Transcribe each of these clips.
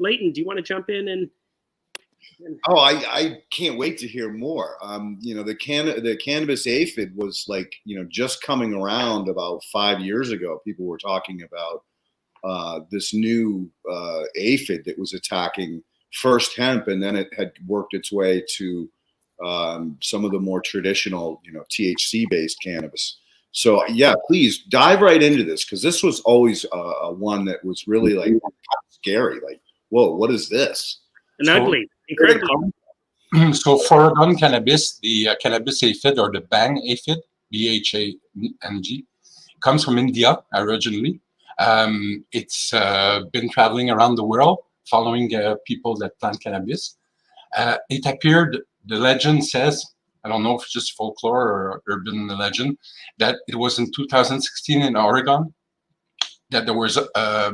Leighton, do you want to jump in and? Oh, I can't wait to hear more. The cannabis aphid was like, just coming around about 5 years ago. People were talking about this new aphid that was attacking first hemp, and then it had worked its way to some of the more traditional, THC-based cannabis. So yeah, please dive right into this, because this was always one that was really like scary. Like, whoa, what is this? And ugly, incredibly. So for Oregon cannabis, the cannabis aphid, or the Bhang aphid, BHANG, comes from India originally. It's been traveling around the world following people that plant cannabis. It appeared, the legend says, I don't know if it's just folklore or urban legend, that it was in 2016 in Oregon that there was a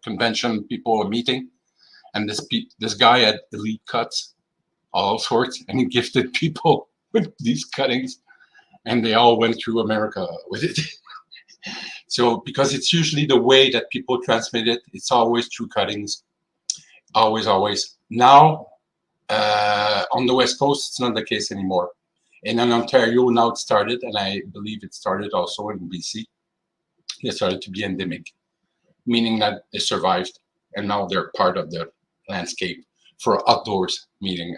convention, people, a meeting, and this guy had elite cuts, all sorts, and he gifted people with these cuttings, and they all went through America with it. So because it's usually the way that people transmit it, it's always through cuttings, always. Now, on the West Coast, it's not the case anymore. And in Ontario, now it started, and I believe it started also in BC. They started to be endemic, meaning that they survived, and now they're part of the landscape for outdoors, meaning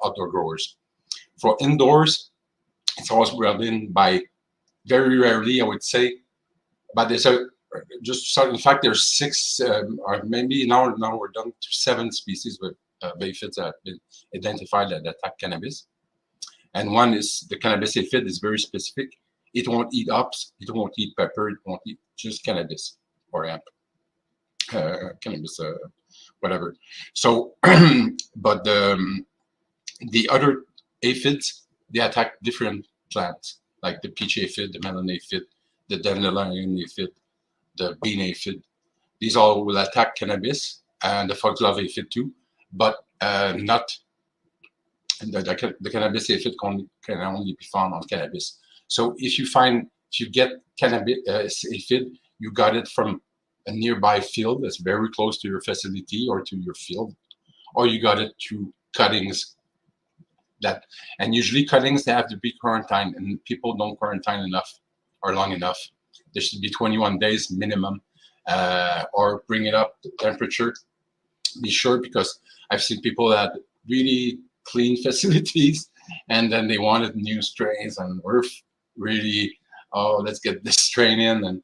outdoor growers. For indoors, it's always brought in by, very rarely, I would say, but there's in fact, there's 6, or maybe now we're down to 7 species with aphids that have been identified that attack cannabis. And one is the cannabis aphid is very specific. It won't eat hops, it won't eat pepper, it won't eat just cannabis or hemp, cannabis, whatever. So, but the other aphids, they attack different plants, like the peach aphid, the melon aphid, the dandelion aphid, the bean aphid. These all will attack cannabis, and the foxglove aphid too, but not the cannabis aphid can only be found on cannabis. So if you get cannabis aphid, you got it from a nearby field that's very close to your facility or to your field, or you got it through cuttings. And usually cuttings, they have to be quarantined, and people don't quarantine enough or long enough. There should be 21 days minimum, or bring it up the temperature. Be sure, because I've seen people that really clean facilities, and then they wanted new strains, and we're really, let's get this strain in, and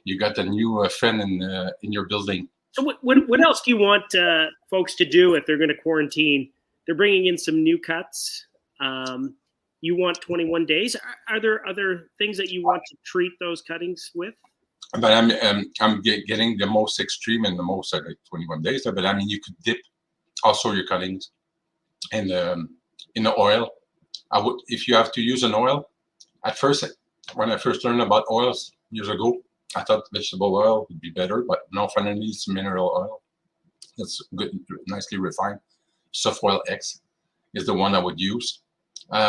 you got a new friend in your building. So what else do you want folks to do if they're going to quarantine? They're bringing in some new cuts. You want 21 days. Are there other things that you want to treat those cuttings with? But I'm getting the most extreme and the most like 21 days. But I mean, you could dip also your cuttings in the oil. I would, if you have to use an oil. At first, when I first learned about oils years ago, I thought vegetable oil would be better, but no, finally it's mineral oil. That's good, nicely refined. Soft Oil X is the one I would use.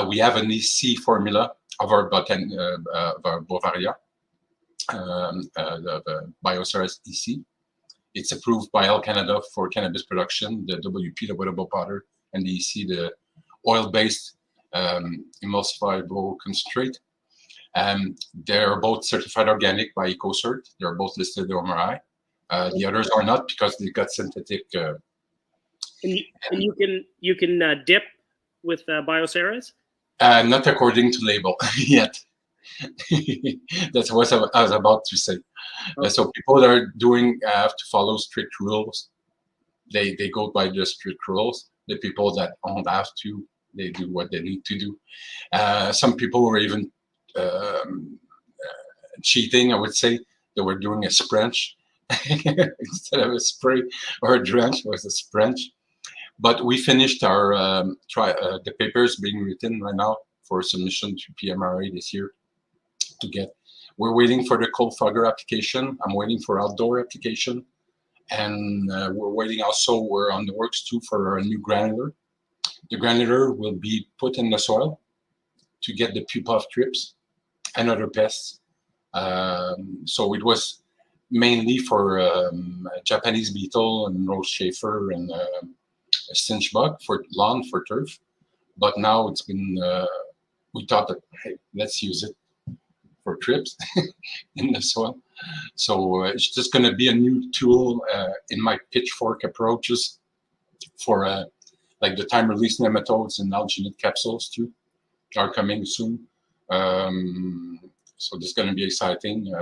We have an EC formula of our Bovaria, the Bioceres EC. It's approved by Health Canada for cannabis production, the WP, the wettable powder, and the EC, the oil-based emulsifiable concentrate. They're both certified organic by EcoCert. They're both listed on MRI. The others are not, because they've got synthetic. And you can dip with Bioceres? Not according to label yet. That's what I was about to say. Okay. So people that are doing have to follow strict rules. They go by the strict rules. The people that don't have to, they do what they need to do. Some people were even cheating, I would say. They were doing a sprench instead of a spray or a drench. It was a sprench. But we finished our the papers being written right now for submission to PMRA this year. We're waiting for the cold fogger application. I'm waiting for outdoor application, and we're waiting also. We're on the works too for a new granular. The granular will be put in the soil to get the pupa of thrips and other pests. So it was mainly for Japanese beetle and rose Schaefer and a cinch bug for lawn for turf. But now it's been, we thought that, hey, let's use it for trips in the soil. So it's just going to be a new tool in my pitchfork approaches for like the time release nematodes and alginate capsules too are coming soon. So this is going to be exciting.